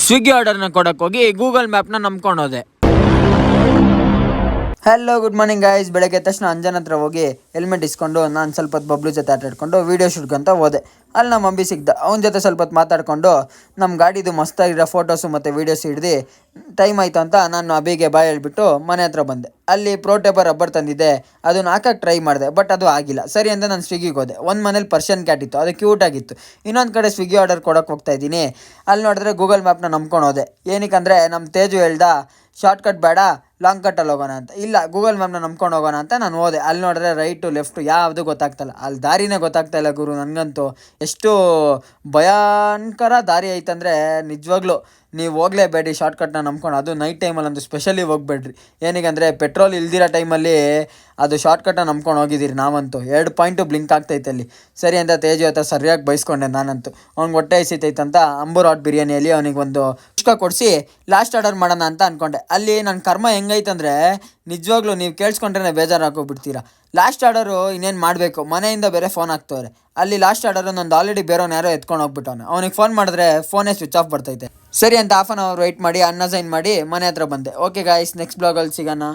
ಸ್ವಿಗ್ಗಿ ಆರ್ಡರ್ನ ಕೊಡಕ್ಕೆ ಹೋಗಿ ಗೂಗಲ್ ಮ್ಯಾಪ್ನ ನಂಬ್ಕೊಂಡು ಹೋದೆ. Hello good morning guys. ಬೆಳಗ್ಗೆ ತಕ್ಷಣ ಅಂಜನ್ ಹತ್ರ ಹೋಗಿ ಹೆಲ್ಮೆಟ್ ಇಸ್ಕೊಂಡು ನಾನು ಸ್ವಲ್ಪ ಹೊತ್ತು ಬಬ್ಲು ಜೊತೆ ಆಟಾಡ್ಕೊಂಡು ವೀಡಿಯೋ ಶೂಟ್ಗಂತ ಹೋದೆ. ಅಲ್ಲಿ ನಮ್ಮ ಅಂಬಿ ಸಿಗ್ದ. ಅವನ ಜೊತೆ ಸ್ವಲ್ಪ ಹೊತ್ತು ಮಾತಾಡ್ಕೊಂಡು ನಮ್ಮ ಗಾಡಿದು ಮಸ್ತಾಗಿರೋ ಫೋಟೋಸು ಮತ್ತು ವೀಡಿಯೋಸ್ ಹಿಡ್ದು ಟೈಮ್ ಆಯಿತು ಅಂತ ನಾನು ಅಬಿಗೆ ಬಾಯ್ ಹೇಳ್ಬಿಟ್ಟು ಮನೆ ಹತ್ರ ಬಂದೆ. ಅಲ್ಲಿ ಪ್ರೋಟೇಬರ್ ರಬ್ಬರ್ ತಂದಿದ್ದೆ, ಅದನ್ನ ಹಾಕಕ್ಕೆ ಟ್ರೈ ಮಾಡಿದೆ, ಬಟ್ ಅದು ಆಗಿಲ್ಲ. ಸರಿ ಅಂತ ನಾನು ಸ್ವಿಗ್ಗಿಗೆ ಹೋದೆ. ಒಂದು ಮನೇಲಿ ಪರ್ಷಿಯನ್ ಕ್ಯಾಟ್ ಇತ್ತು, ಅದು ಕ್ಯೂಟಾಗಿತ್ತು. ಇನ್ನೊಂದು ಕಡೆ ಸ್ವಿಗ್ಗಿ ಆರ್ಡರ್ ಕೊಡೋಕೆ ಹೋಗ್ತಾ ಇದ್ದೀನಿ. ಅಲ್ಲಿ ನೋಡಿದ್ರೆ ಗೂಗಲ್ ಮ್ಯಾಪ್ನ ನಂಬ್ಕೊಂಡು ಹೋದೆ. ಏನಕ್ಕಂದರೆ ನಮ್ಮ ತೇಜು ಹೇಳ್ದ ಶಾರ್ಟ್ಕಟ್ ಬೇಡ ಲಾಂಗ್ ಕಟ್ಟಲ್ಲಿ ಹೋಗೋಣ ಅಂತ. ಇಲ್ಲ, ಗೂಗಲ್ ಮ್ಯಾಪ್ನ ನಂಬ್ಕೊಂಡು ಹೋಗೋಣ ಅಂತ ನಾನು ಹೋದೆ. ಅಲ್ಲಿ ನೋಡಿದ್ರೆ ರೈಟು ಲೆಫ್ಟು ಯಾವುದು ಗೊತ್ತಾಗ್ತಾಯಿಲ್ಲ. ಅಲ್ಲಿ ದಾರಿನೇ ಗೊತ್ತಾಗ್ತಾಯಿಲ್ಲ ಗುರು. ನನಗಂತೂ ಎಷ್ಟು ಭಯಂಕರ ದಾರಿ ಐತಂದರೆ ನಿಜವಾಗ್ಲೂ ನೀವು ಹೋಗಲೇಬೇಡಿ ಶಾರ್ಟ್ಕಟ್ನ ನಂಬ್ಕೊಂಡು. ಅದು ನೈಟ್ ಟೈಮಲ್ಲಂತೂ ಸ್ಪೆಷಲಿ ಹೋಗ್ಬೇಡ್ರಿ. ಏನಕ್ಕಂದರೆ ಪೆಟ್ರೋಲ್ ಇಲ್ದಿರೋ ಟೈಮಲ್ಲಿ ಅದು ಶಾರ್ಟ್ಕಟ್ನ ನಂಬ್ಕೊಂಡು ಹೋಗಿದ್ದೀರಿ ನಾವಂತೂ. 2 ಪಾಯಿಂಟು ಬ್ಲಿಂಕ್ ಆಗ್ತೈತೆ ಅಲ್ಲಿ. ಸರಿ ಅಂತ ತೇಜು ಹತ್ರ ಸರಿಯಾಗಿ ಬೈಸ್ಕೊಂಡೆ ನಾನಂತೂ. ಅವ್ನಿಗೆ ಹೊಟ್ಟೆ ಹಸಿತೈತಂತ ಅಂಬೂರ್ ಹಾಟ್ ಬಿರಿಯಾನಿಯಲ್ಲಿ ಅವನಿಗೆ ಒಂದು ಪುಷ್ಕ ಕೊಡಿಸಿ ಲಾಸ್ಟ್ ಆರ್ಡರ್ ಮಾಡೋಣ ಅಂತ ಅಂದ್ಕೊಂಡೆ. ಅಲ್ಲಿ ನನ್ನ ಕರ್ಮ ಹೆಂಗೈತಂದರೆ ನಿಜವಾಗ್ಲೂ ನೀವು ಕೇಳಿಸ್ಕೊಂಡ್ರೆ ಬೇಜಾರು ಹಾಕೋಗ್ಬಿಡ್ತೀರಾ. ಲಾಸ್ಟ್ ಆರ್ಡರು ಇನ್ನೇನು ಮಾಡಬೇಕು, ಮನೆಯಿಂದ ಬೇರೆ ಫೋನ್ ಹಾಕ್ತವ್ರೆ. ಅಲ್ಲಿ ಲಾಸ್ಟ್ ಆರ್ಡರು ನಂದು ಆಲ್ರೆಡಿ ಬೇರೆಯವ್ನು ಯಾರೋ ಎತ್ಕೊಂಡು ಹೋಗ್ಬಿಟ್ಟವನು. ಅವನಿಗೆ ಫೋನ್ ಮಾಡಿದ್ರೆ ಫೋನೇ ಸ್ವಿಚ್ ಆಫ್ ಬರ್ತೈತೆ. ಸರಿ ಅಂತ 1/2 hour ವೆಯ್ಟ್ ಮಾಡಿ ಅನ್ನ ಸೈನ್ ಮಾಡಿ ಮನೆ ಹತ್ರ ಬಂದೆ. ಓಕೆ ಗಾಯ್ಸ್, ನೆಕ್ಸ್ಟ್ ಬ್ಲಾಗಲ್ಲಿ ಸಿಗೋಣ.